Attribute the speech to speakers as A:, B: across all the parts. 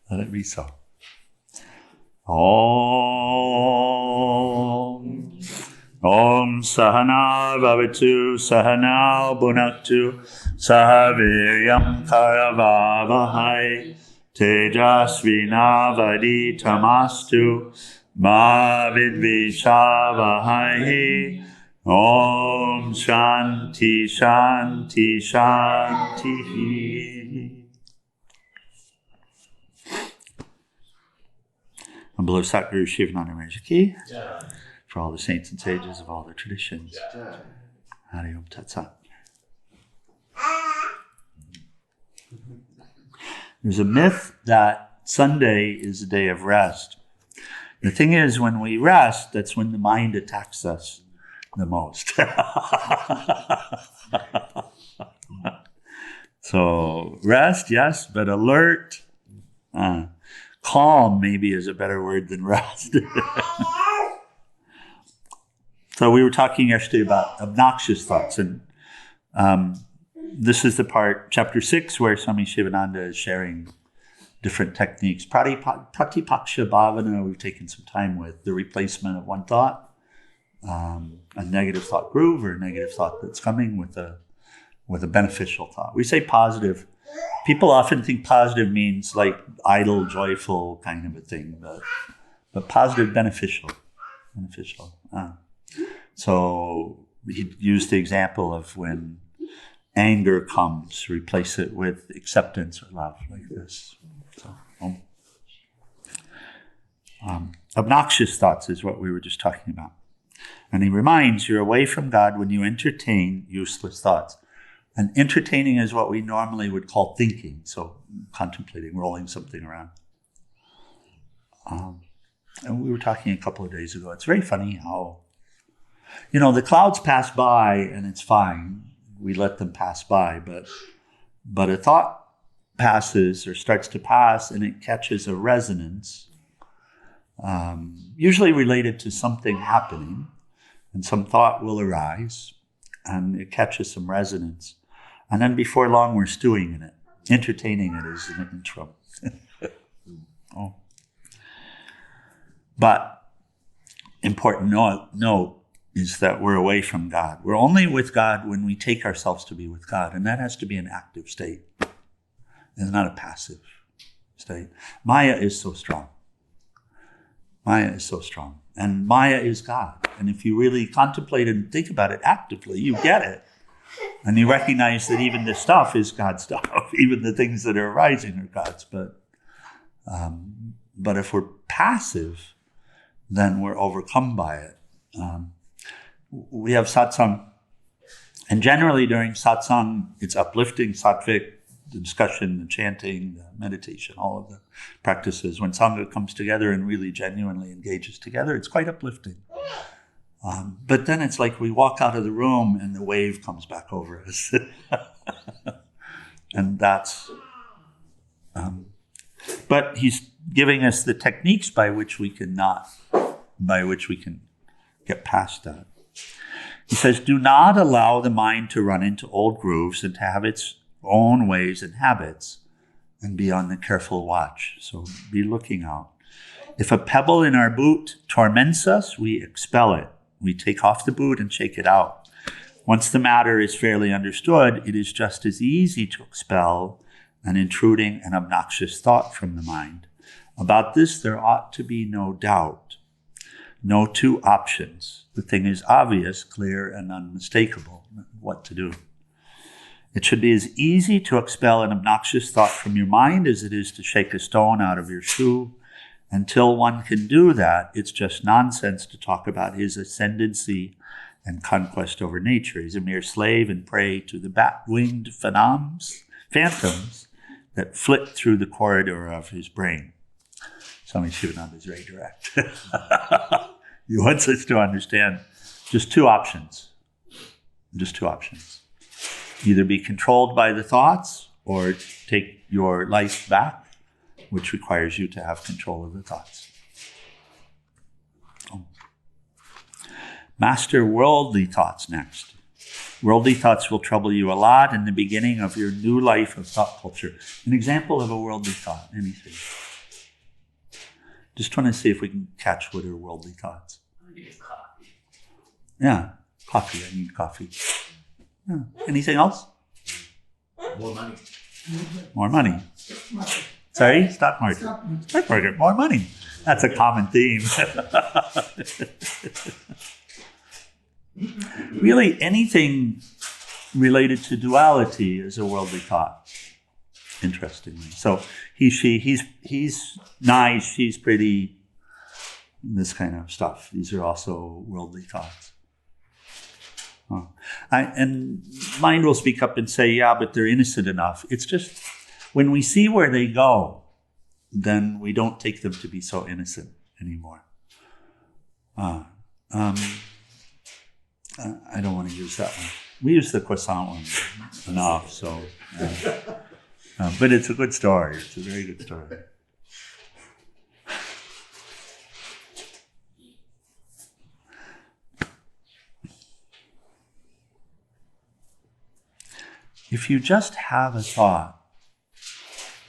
A: Let it be so. Om. Om Sahanā-Vavatu, Sahanā-Bhunaktu, Saha Vīryam Karavā-vahai, Tejas Vinā Vadhīta Mastu, Ma Vidvishā-Vahai. Om Shānti, Shānti, Shāntihi. And below Satguru Sivananda Saraswati, for all the saints and sages of all the traditions. Hari Om Tat Sat. There's a myth that Sunday is a day of rest. The thing is, when we rest, that's when the mind attacks us the most. So rest, yes, but alert. Calm maybe is a better word than rest. So we were talking yesterday about obnoxious thoughts, and this is the part, chapter 6, where Swami Sivananda is sharing different techniques. Pratipaksha Bhavana, we've taken some time with the replacement of one thought, a negative thought groove or a negative thought that's coming with a beneficial thought. We say positive. People often think positive means like idle, joyful kind of a thing, but positive, beneficial. So he used the example of when anger comes, replace it with acceptance or love, like this. So, obnoxious thoughts is what we were just talking about. And he reminds you're away from God when you entertain useless thoughts. And entertaining is what we normally would call thinking. So contemplating, rolling something around. And we were talking a couple of days ago. It's very funny how, the clouds pass by and it's fine. We let them pass by. But a thought passes or starts to pass and it catches a resonance, usually related to something happening. And some thought will arise and it catches some resonance. And then before long, we're stewing in it. Entertaining it is an intro. But important note is that we're away from God. We're only with God when we take ourselves to be with God. And that has to be an active state. It's not a passive state. Maya is so strong. And Maya is God. And if you really contemplate and think about it actively, you get it. And you recognize that even this stuff is God's stuff. Even the things that are arising are God's. But if we're passive, then we're overcome by it. We have satsang. And generally during satsang, it's uplifting, sattvic, the discussion, the chanting, the meditation, all of the practices. When Sangha comes together and really genuinely engages together, it's quite uplifting. But then it's like we walk out of the room and the wave comes back over us. And that's... but he's giving us the techniques by which we can get past that. He says, do not allow the mind to run into old grooves and to have its own ways and habits, and be on the careful watch. So be looking out. If a pebble in our boot torments us, we expel it. We take off the boot and shake it out. Once the matter is fairly understood, it is just as easy to expel an intruding and obnoxious thought from the mind. About this, there ought to be no doubt. No two options. The thing is obvious, clear, and unmistakable. What to do? It should be as easy to expel an obnoxious thought from your mind as it is to shake a stone out of your shoe. Until one can do that, it's just nonsense to talk about his ascendancy and conquest over nature. He's a mere slave and prey to the bat-winged phantoms that flit through the corridor of his brain. Swami Sivananda is very direct. He wants us to understand just two options. Either be controlled by the thoughts or take your life back, which requires you to have control of the thoughts. Master worldly thoughts next. Worldly thoughts will trouble you a lot in the beginning of your new life of thought culture. An example of a worldly thought, anything. Just trying to see if we can catch what are worldly thoughts.
B: I need coffee.
A: Yeah, coffee. I need coffee. Yeah. Anything else?
B: More money.
A: More money. Sorry? Stock market. Stock market. More money. That's a common theme. Really, anything related to duality is a worldly thought, interestingly. So he, she, he's nice, she's pretty, this kind of stuff. These are also worldly thoughts. And mind will speak up and say, yeah, but they're innocent enough. It's just, when we see where they go, then we don't take them to be so innocent anymore. I don't want to use that one. We use the croissant one enough, so. But it's a good story. It's a very good story. If you just have a thought,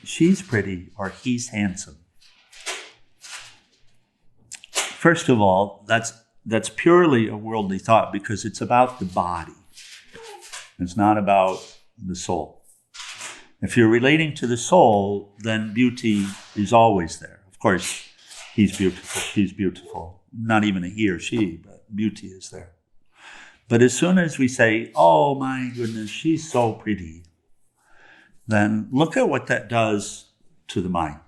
A: she's pretty or he's handsome. First of all, that's purely a worldly thought because it's about the body. It's not about the soul. If you're relating to the soul, then beauty is always there. Of course, he's beautiful, she's beautiful. Not even a he or she, but beauty is there. But as soon as we say, oh my goodness, she's so pretty, then look at what that does to the mind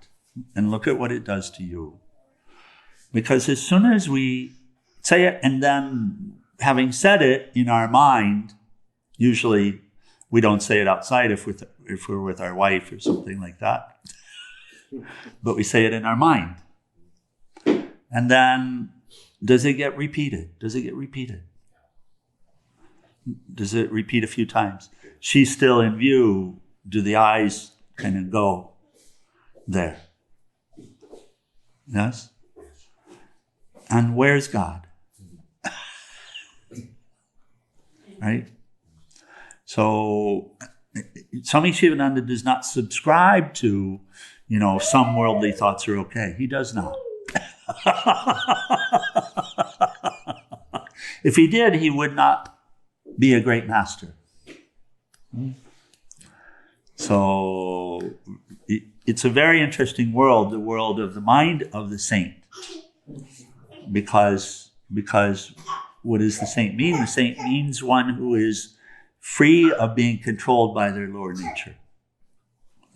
A: and look at what it does to you. Because as soon as we say it and then having said it in our mind, usually we don't say it outside if we're with our wife or something like that, but we say it in our mind. And then does it get repeated? Does it get repeated? Does it repeat a few times? She's still in view. Do the eyes kind of go there? Yes? And where's God? Right? So, Swami Sivananda does not subscribe to, some worldly thoughts are okay. He does not. If he did, he would not be a great master. So it's a very interesting world, the world of the mind of the saint. Because what does the saint mean? The saint means one who is free of being controlled by their lower nature.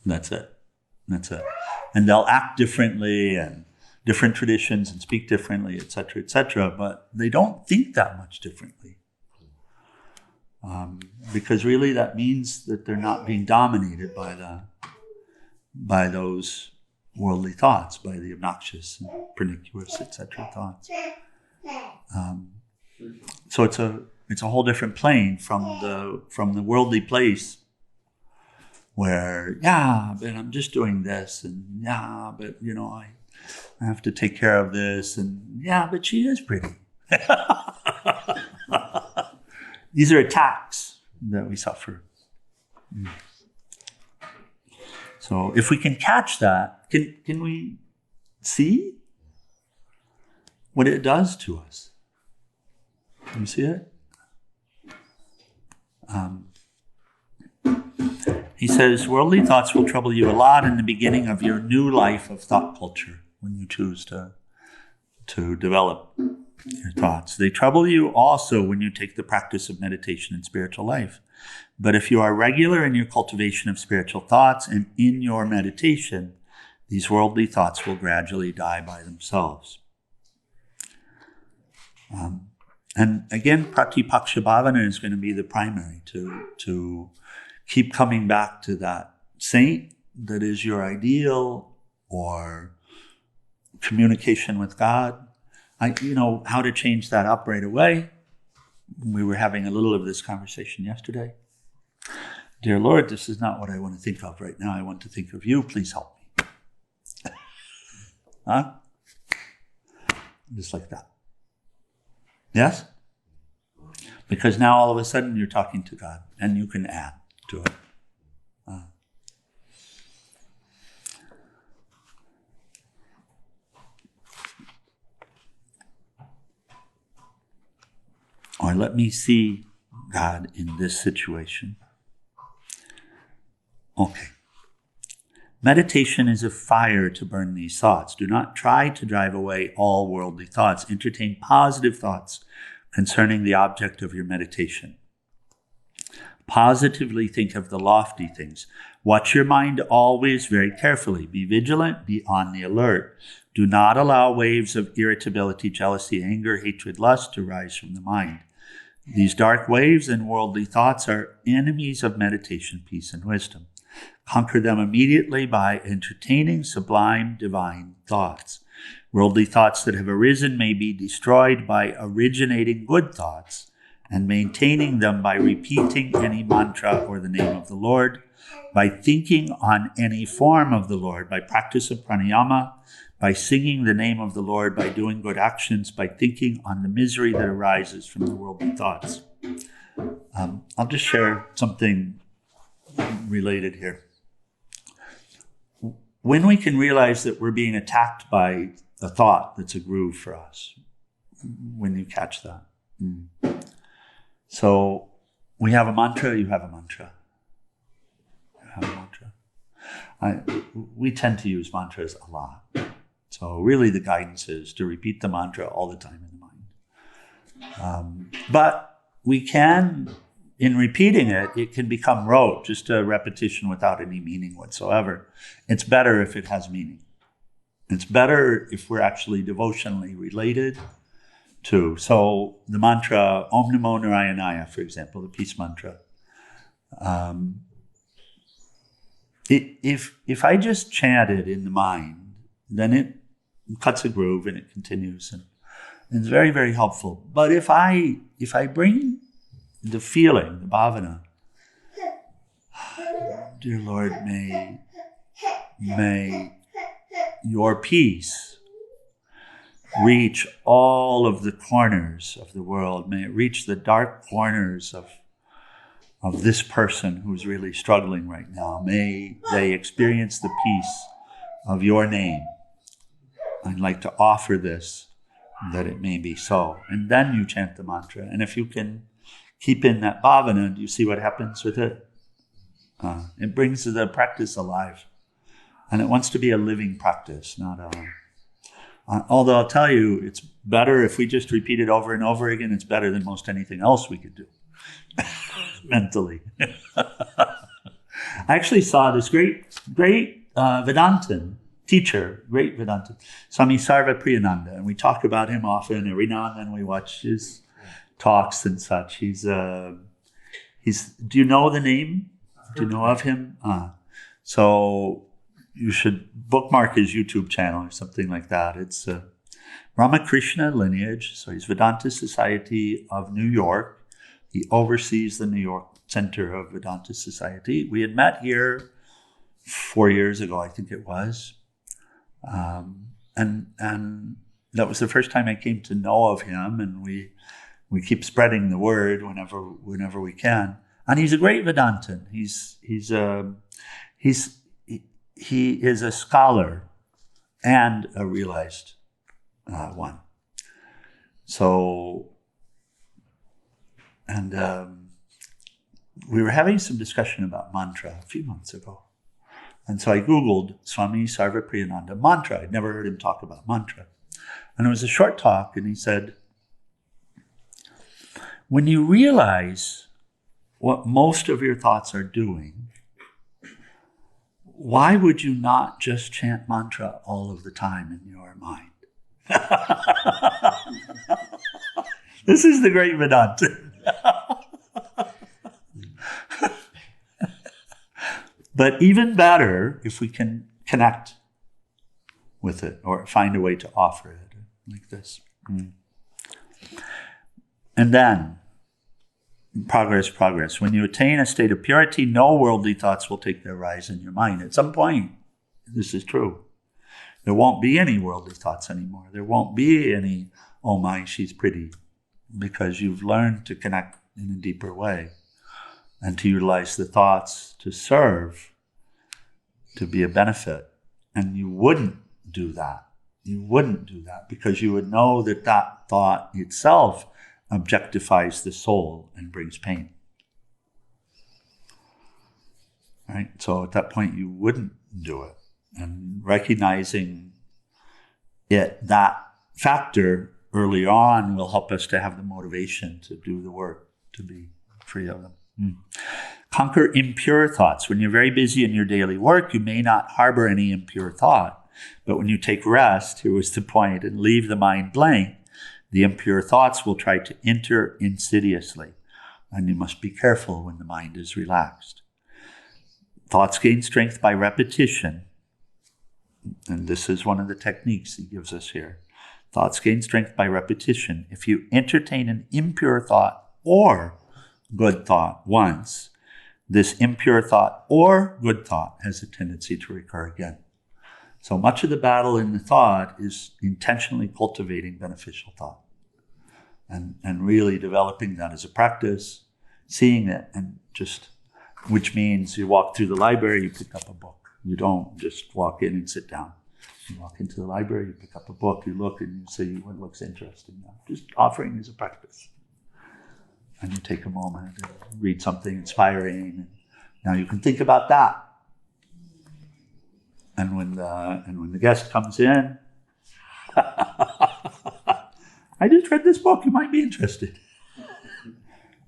A: That's it. And they'll act differently and different traditions and speak differently, etc., but they don't think that much differently. Because really that means that they're not being dominated by those worldly thoughts, by the obnoxious and pernicious, etc. thoughts. So it's a whole different plane from the worldly place where, yeah, but I'm just doing this, and yeah, but I have to take care of this, and yeah, but she is pretty. These are attacks that we suffer. So if we can catch that, can we see what it does to us? Can you see it? He says, worldly thoughts will trouble you a lot in the beginning of your new life of thought culture, when you choose to develop your thoughts. They trouble you also when you take the practice of meditation and spiritual life. But if you are regular in your cultivation of spiritual thoughts and in your meditation, these worldly thoughts will gradually die by themselves. And again, Pratipaksha Bhavana is going to be the primary to keep coming back to that saint that is your ideal or communication with God. How to change that up right away. We were having a little of this conversation yesterday. Dear Lord, this is not what I want to think of right now. I want to think of you. Please help me. Huh? Just like that. Yes? Because now all of a sudden you're talking to God and you can add to it. let me see God in this situation. Okay. Meditation is a fire to burn these thoughts. Do not try to drive away all worldly thoughts. Entertain positive thoughts concerning the object of your meditation. Positively think of the lofty things. Watch your mind always very carefully. Be vigilant, be on the alert. Do not allow waves of irritability, jealousy, anger, hatred, lust to rise from the mind. These dark waves and worldly thoughts are enemies of meditation, peace, and wisdom. Conquer them immediately by entertaining sublime divine thoughts. Worldly thoughts that have arisen may be destroyed by originating good thoughts and maintaining them by repeating any mantra or the name of the Lord, by thinking on any form of the Lord, by practice of pranayama, by singing the name of the Lord, by doing good actions, by thinking on the misery that arises from the worldly thoughts. I'll just share something related here. When we can realize that we're being attacked by a thought that's a groove for us, when you catch that. So we have a mantra, you have a mantra. You have a mantra. We tend to use mantras a lot. So really the guidance is to repeat the mantra all the time in the mind. But we can, in repeating it, it can become rote, just a repetition without any meaning whatsoever. It's better if it has meaning. It's better if we're actually devotionally related to. So the mantra, Om Namo Narayanaya, for example, the peace mantra. If I just chant it in the mind, then it cuts a groove and it continues. And it's very, very helpful. But if I bring the feeling, the bhavana, dear Lord, may your peace reach all of the corners of the world. May it reach the dark corners of this person who's really struggling right now. May they experience the peace of your name. I'd like to offer this, that it may be so. And then you chant the mantra. And if you can keep in that bhavana, do you see what happens with it? It brings the practice alive. And it wants to be a living practice, not although I'll tell you, it's better if we just repeat it over and over again. It's better than most anything else we could do mentally. I actually saw this great Vedantin teacher, great Vedantin, Swami Sarva-Priyananda, and we talk about him often. Every now and then we watch his talks and such. He's. Do you know the name? Do you know of him? So you should bookmark his YouTube channel or something like that. It's Ramakrishna lineage. So he's Vedanta Society of New York. He oversees the New York Center of Vedanta Society. We had met here 4 years ago, I think it was. And that was the first time I came to know of him, and we keep spreading the word whenever we can. And he's a great Vedantin. He is a scholar and a realized one. So, and we were having some discussion about mantra a few months ago. And so I Googled Swami Sarva-Priyananda mantra. I'd never heard him talk about mantra. And it was a short talk, and he said, when you realize what most of your thoughts are doing, why would you not just chant mantra all of the time in your mind? This is the great Vedanta. But even better if we can connect with it or find a way to offer it like this. And then, progress. When you attain a state of purity, no worldly thoughts will take their rise in your mind. At some point, this is true. There won't be any worldly thoughts anymore. There won't be any, oh my, she's pretty, because you've learned to connect in a deeper way and to utilize the thoughts to serve, to be a benefit. And you wouldn't do that. You wouldn't do that because you would know that that thought itself objectifies the soul and brings pain. Right? So at that point, you wouldn't do it. And recognizing that factor early on will help us to have the motivation to do the work, to be free of them. Conquer impure thoughts. When you're very busy in your daily work, you may not harbor any impure thought. But when you take rest, here was the point, and leave the mind blank, the impure thoughts will try to enter insidiously. And you must be careful when the mind is relaxed. Thoughts gain strength by repetition. And this is one of the techniques he gives us here. Thoughts gain strength by repetition. If you entertain an impure thought or good thought once, this impure thought or good thought has a tendency to recur again. So much of the battle in the thought is intentionally cultivating beneficial thought and really developing that as a practice, seeing it, and just, which means you walk through the library, you pick up a book. You don't just walk in and sit down. You walk into the library, you pick up a book, you look and you say, what looks interesting now? Just offering as a practice. And you take a moment and read something inspiring. And now you can think about that. And when the guest comes in, I just read this book, you might be interested.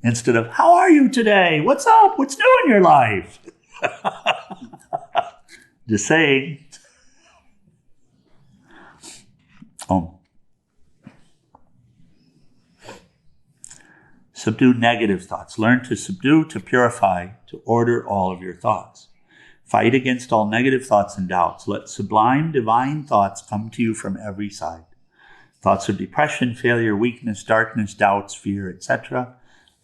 A: Instead of, how are you today? What's up? What's new in your life? Just saying. Subdue negative thoughts. Learn to subdue, to purify, to order all of your thoughts. Fight against all negative thoughts and doubts. Let sublime, divine thoughts come to you from every side. Thoughts of depression, failure, weakness, darkness, doubts, fear, etc.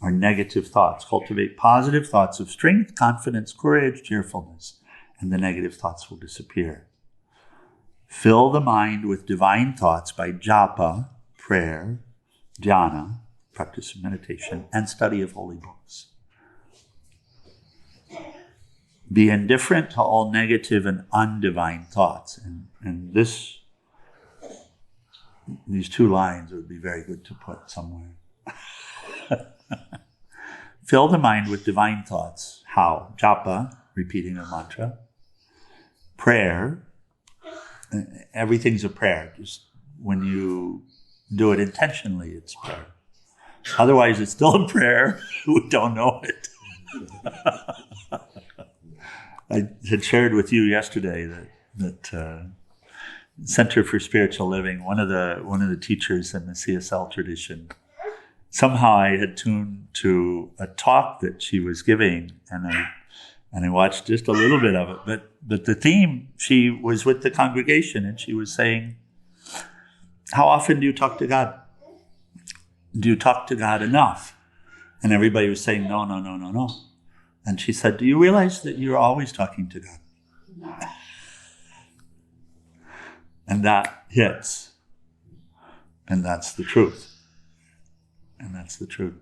A: are negative thoughts. Cultivate positive thoughts of strength, confidence, courage, cheerfulness, and the negative thoughts will disappear. Fill the mind with divine thoughts by japa, prayer, dhyana, practice of meditation, and study of holy books. Be indifferent to all negative and undivine thoughts. And these two lines would be very good to put somewhere. Fill the mind with divine thoughts. How? Japa, repeating a mantra. Prayer. Everything's a prayer. Just when you do it intentionally, it's prayer. Otherwise, it's still a prayer. We don't know it. I had shared with you yesterday that Center for Spiritual Living, one of the teachers in the CSL tradition, somehow I had tuned to a talk that she was giving, and I watched just a little bit of it. But the theme, she was with the congregation, and she was saying, how often do you talk to God? Do you talk to God enough? And everybody was saying, no. And she said, do you realize that you're always talking to God? And that hits. And that's the truth. And that's the truth.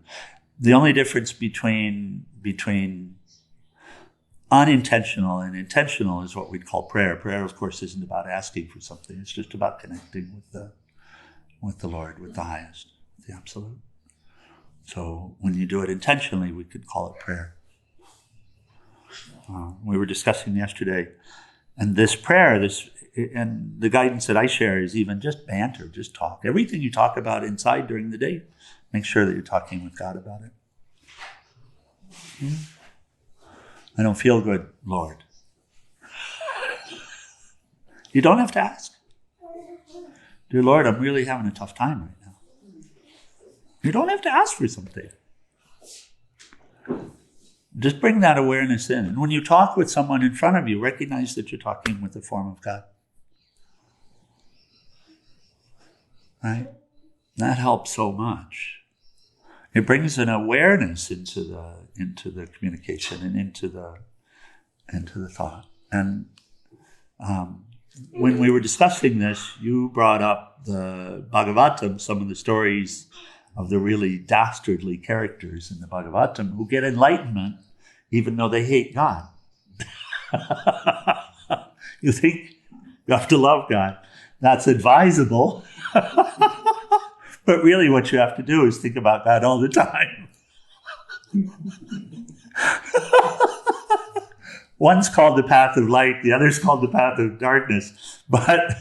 A: The only difference between unintentional and intentional is what we'd call prayer. Prayer, of course, isn't about asking for something. It's just about connecting with the Lord, with the highest, the absolute. So when you do it intentionally, we could call it prayer. We were discussing yesterday, and this prayer, and the guidance that I share is even just banter, just talk. Everything you talk about inside during the day, make sure that you're talking with God about it. I don't feel good, Lord. You don't have to ask. Dear Lord, I'm really having a tough time right now. You don't have to ask for something. Just bring that awareness in. And when you talk with someone in front of you, recognize that you're talking with a form of God. Right? That helps so much. It brings an awareness into the communication and into the thought. And when we were discussing this, you brought up the Bhagavatam, some of the stories of the really dastardly characters in the Bhagavatam who get enlightenment even though they hate God. You think you have to love God. That's advisable. But really what you have to do is think about God all the time. One's called the path of light, the other's called the path of darkness, but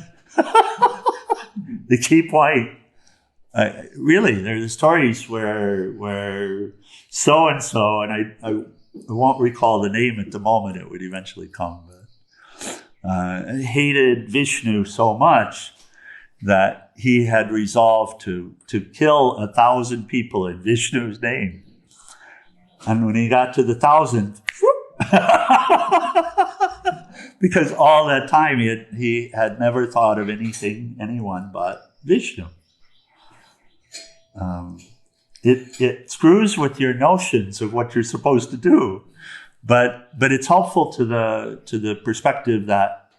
A: they keep white. Really, there are stories where so-and-so, and I won't recall the name at the moment, it would eventually come, but hated Vishnu so much that he had resolved to kill 1,000 people in Vishnu's name. And when he got to the 1,000th, because all that time he had never thought of anyone but Vishnu. It screws with your notions of what you're supposed to do, but it's helpful to the perspective that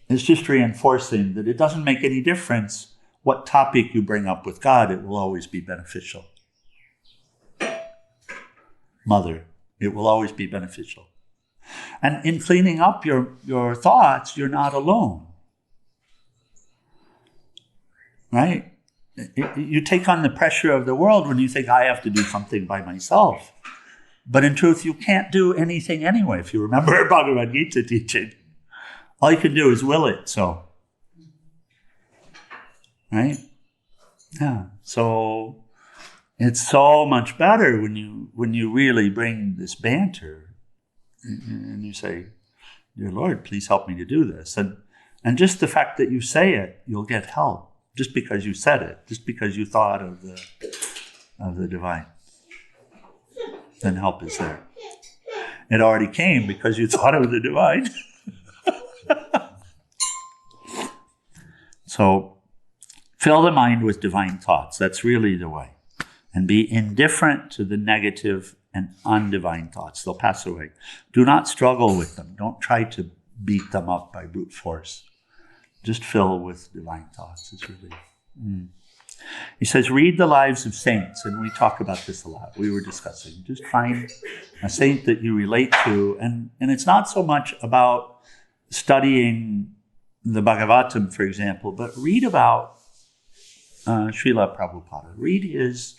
A: it's just reinforcing that it doesn't make any difference what topic you bring up with God, it will always be beneficial. Mother, it will always be beneficial. And in cleaning up your thoughts, you're not alone. Right? You take on the pressure of the world when you think, I have to do something by myself. But in truth, you can't do anything anyway. If you remember our Bhagavad-Gīta teaching, all you can do is will it, so. Right? Yeah. So it's so much better when you really bring this banter and you say, Dear Lord, please help me to do this. And just the fact that you say it, you'll get help. Just because you said it, just because you thought of the divine, then help is there. It already came because you thought of the divine. So fill the mind with divine thoughts. That's really the way. And be indifferent to the negative and undivine thoughts. They'll pass away. Do not struggle with them. Don't try to beat them up by brute force. Just fill with divine thoughts. It's really... He says, read the lives of saints. And we talk about this a lot. We were discussing. Just find a saint that you relate to. And it's not so much about studying the Bhagavatam, for example, but read about Srila Prabhupada. Read his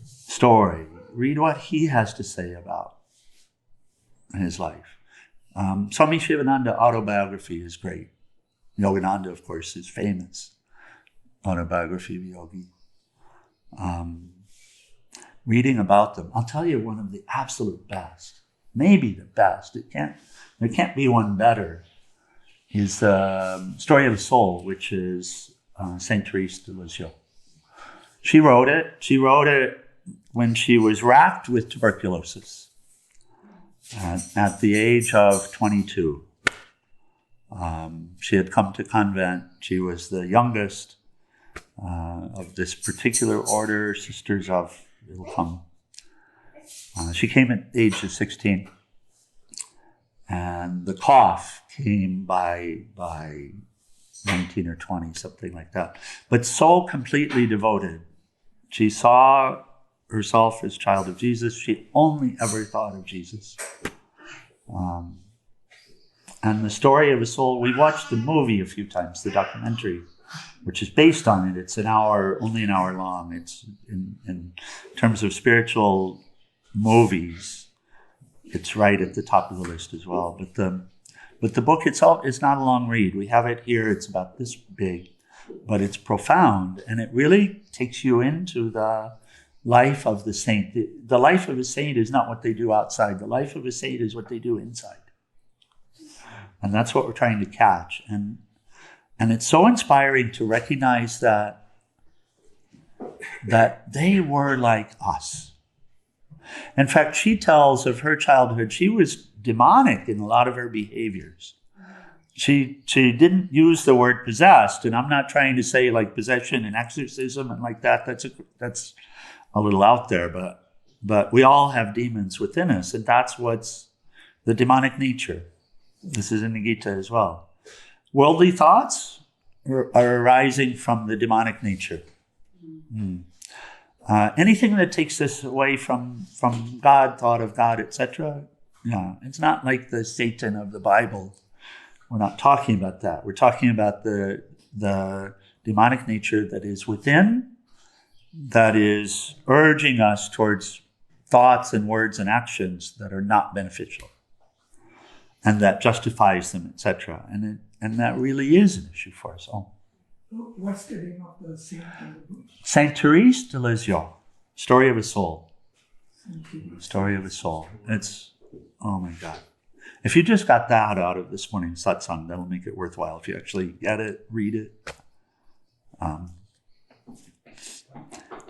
A: story. Read what he has to say about his life. Swami Sivananda autobiography is great. Yogananda, of course, is famous. Autobiography of Yogi. Reading about them. I'll tell you one of the absolute best, maybe the best. There can't be one better. Is Story of a Soul, which is Saint Therese de Lisieux. She wrote it. She wrote it when she was racked with tuberculosis at the age of 22. She had come to convent. She was the youngest of this particular order, Sisters of It'll Come. She came at the age of 16. And the cough came by 19 or 20, something like that. But so completely devoted. She saw herself as child of Jesus. She only ever thought of Jesus. And the Story of a Soul, we watched the movie a few times, the documentary, which is based on it. It's only an hour long. It's in terms of spiritual movies, it's right at the top of the list as well. But the book itself is not a long read. We have it here. It's about this big, but it's profound, and it really takes you into the life of the saint. The life of a saint is not what they do outside. The life of a saint is what they do inside. And that's what we're trying to catch. And it's so inspiring to recognize that they were like us. In fact, she tells of her childhood, she was demonic in a lot of her behaviors. She didn't use the word possessed, and I'm not trying to say like possession and exorcism and like that. That's a little out there, but we all have demons within us, and that's what's the demonic nature. This is in the Gita as well. Worldly thoughts are arising from the demonic nature. Anything that takes us away from God, thought of God, etc. Yeah, it's not like the Satan of the Bible. We're not talking about that. We're talking about the demonic nature that is within, that is urging us towards thoughts and words and actions that are not beneficial, and that justifies them, etc. And that really is an issue for us all.
C: What's the name of the saint in the book?
A: Saint Therese de Lisieux, Story of a Soul. Story of a Soul. It's, oh my God. If you just got that out of this morning's satsang, that'll make it worthwhile. If you actually get it, read it.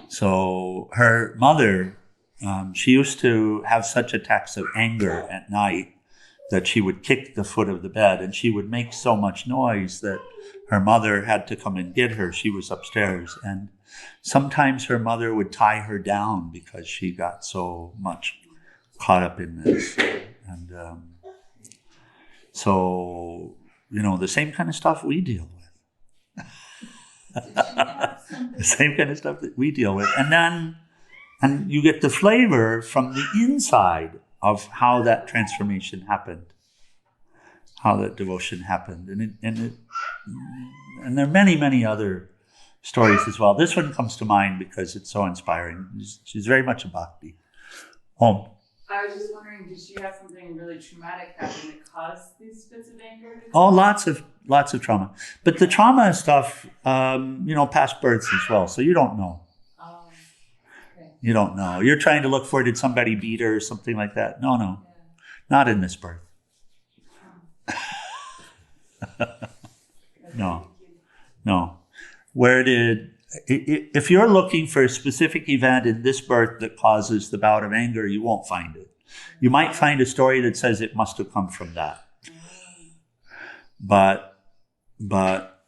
A: So her mother, she used to have such attacks of anger at night that she would kick the foot of the bed, and she would make so much noise that her mother had to come and get her. She was upstairs, and sometimes her mother would tie her down because she got so much caught up in this. And so, the same kind of stuff we deal with. The same kind of stuff that we deal with. And you get the flavor from the inside of how that transformation happened, how that devotion happened. And there are many, many other stories as well. This one comes to mind because it's so inspiring. She's very much a bhakti. Om.
D: I was just wondering, did she have something really traumatic happen that caused these fits of anger?
A: Oh, lots of trauma. But the trauma stuff, past births as well. So you don't know.
D: Okay.
A: You don't know. You're trying to look for, did somebody beat her or something like that? No.
D: Yeah.
A: Not in this birth. No. If you're looking for a specific event in this birth that causes the bout of anger, you won't find it. You might find a story that says it must have come from that. But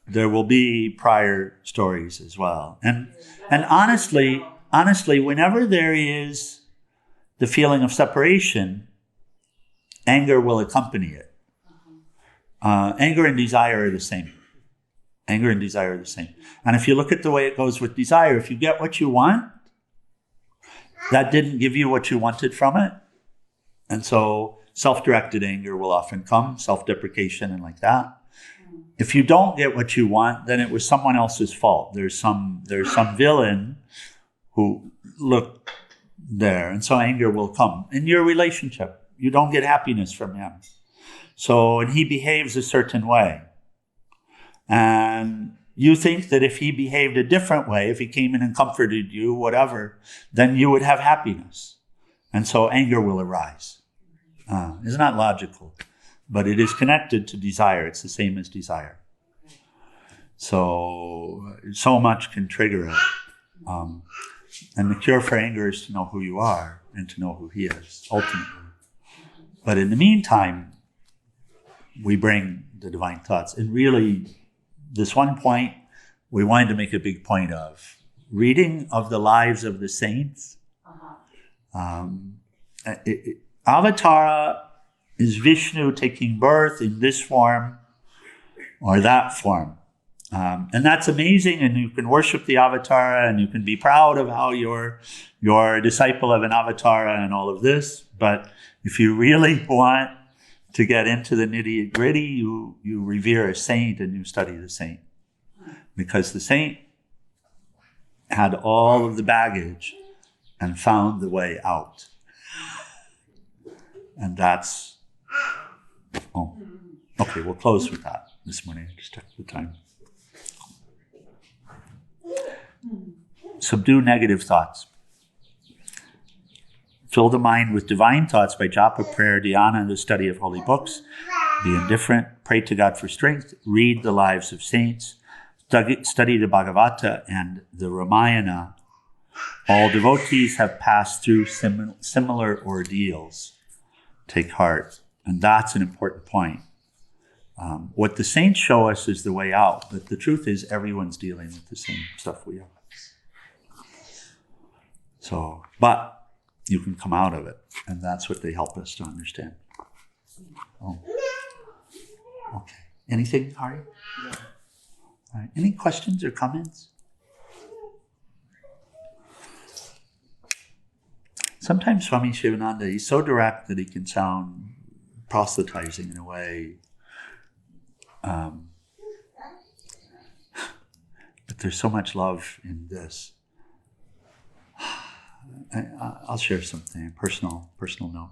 A: there will be prior stories as well. And honestly, whenever there is the feeling of separation, anger will accompany it. Anger and desire are the same. Anger and desire are the same. And if you look at the way it goes with desire, if you get what you want, that didn't give you what you wanted from it. And so self-directed anger will often come, self-deprecation and like that. If you don't get what you want, then it was someone else's fault. There's some villain who looked there. And so anger will come. In your relationship, you don't get happiness from him. So, and he behaves a certain way. And you think that if he behaved a different way, if he came in and comforted you, whatever, then you would have happiness. And so anger will arise. It's not logical, but it is connected to desire. It's the same as desire. So much can trigger it. And the cure for anger is to know who you are and to know who he is, ultimately. But in the meantime, we bring the divine thoughts. And really, this one point we wanted to make a big point of. Reading of the lives of the saints. Avatara is Vishnu taking birth in this form or that form. And that's amazing, and you can worship the Avatara, and you can be proud of how you're a disciple of an Avatara and all of this. But if you really want to get into the nitty-gritty, you revere a saint and you study the saint. Because the saint had all of the baggage and found the way out. And that's... Oh, okay, we'll close with that this morning. I just took the time. Subdue negative thoughts. Fill the mind with divine thoughts by japa, prayer, dhyana, and the study of holy books. Be indifferent. Pray to God for strength. Read the lives of saints. Study the Bhagavata and the Ramayana. All devotees have passed through similar ordeals. Take heart. And that's an important point. What the saints show us is the way out, but the truth is everyone's dealing with the same stuff we are. So, but you can come out of it, and that's what they help us to understand. Oh. Okay. Anything, Hari?
C: Yeah.
A: All right. Any questions or comments? Sometimes Swami Sivananda, he's so direct that he can sound proselytizing in a But there's so much love in this. I'll share something, a personal note.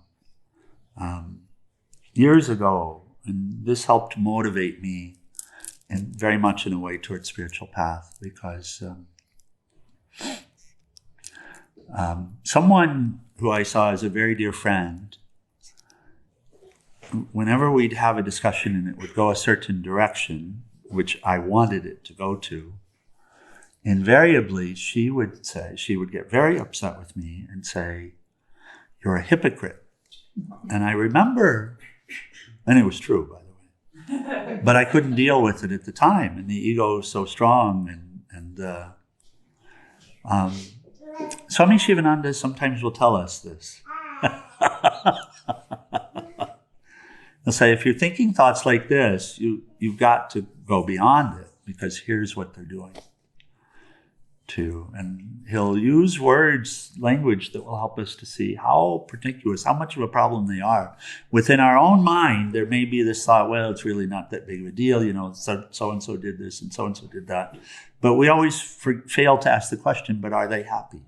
A: Years ago, and this helped motivate me and very much in a way towards spiritual path, because someone who I saw as a very dear friend, whenever we'd have a discussion and it would go a certain direction, which I wanted it to go to, invariably she would get very upset with me and say, "You're a hypocrite." And I remember, and it was true, by the way, but I couldn't deal with it at the time, and the ego was so strong. And Swami Sivananda sometimes will tell us this. He'll say, if you're thinking thoughts like this, you've got to go beyond it, because here's what they're doing too. And he'll use language that will help us to see how particulars, how much of a problem they are. Within our own mind, there may be this thought, well, it's really not that big of a deal, so-and-so did this and so-and-so did that. But we always fail to ask the question, but are they happy?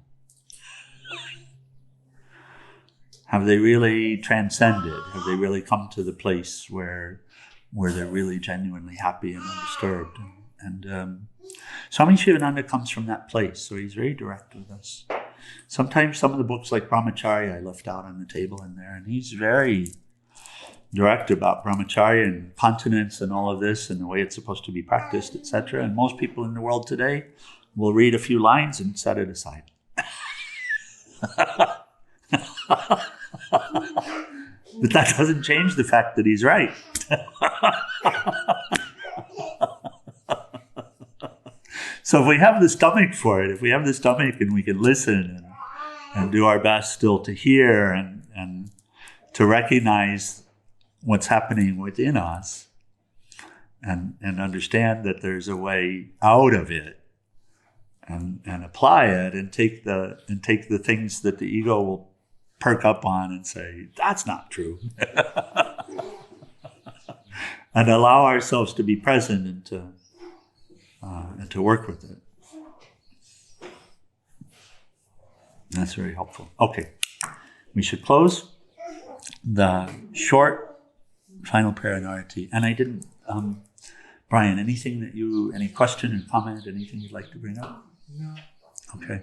A: Have they really transcended? Have they really come to the place where they're really genuinely happy and undisturbed? And Swami Sivananda comes from that place, so he's very direct with us. Sometimes some of the books like Brahmacharya I left out on the table in there, and he's very direct about Brahmacharya and continence and all of this and the way it's supposed to be practiced, etc. And most people in the world today will read a few lines and set it aside. But that doesn't change the fact that he's right. So if we have the stomach for it, if we have the stomach and we can listen and do our best still to hear and to recognize what's happening within us and understand that there's a way out of it and apply it and take the things that the ego will perk up on and say, that's not true. And allow ourselves to be present and to work with it. That's very helpful. Okay, we should close the short final prayer in Arati. And I didn't, Brian, any question or comment, anything you'd like to bring up?
C: No.
A: Okay.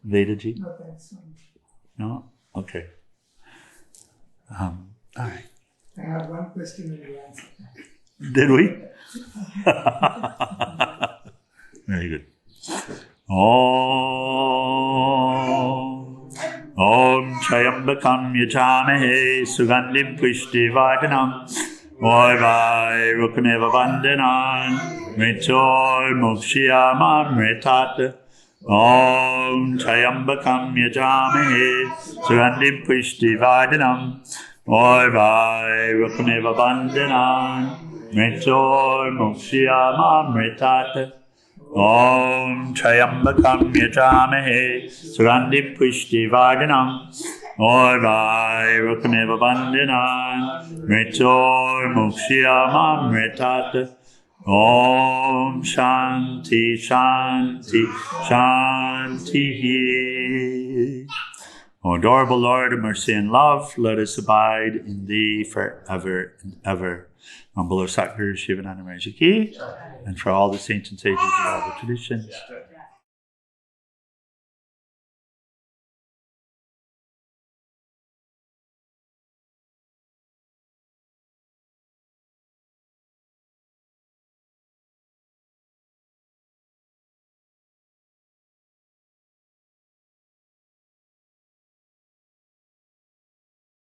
A: Vedaji?
C: No, thanks.
A: No? Okay. All right.
C: I have one question and you answer.
A: Did we? Very good. Om Chayambakam Yajamahe Sugandhim Pushtivardhanam Orvai Rukameva Vandanan Mritor Mokshiyamam Mritat Om Chayambakam Yajamahe Sugandhim Pushtivardhanam Orvai Rukameva Vandanan Mritor Mokshiyamam Mritat Om Trayambakam Yajamahe Sugandhim Pushtivardhanam Orvai Rukameva Vandanan Mritor Mokshiyamam Mritat Om Shānti Shānti Shāntihi. O adorable Lord of mercy and love, let us abide in Thee forever and ever. On below Satguru Shivananda Maharaj Ki, and for all the saints and sages of all the traditions.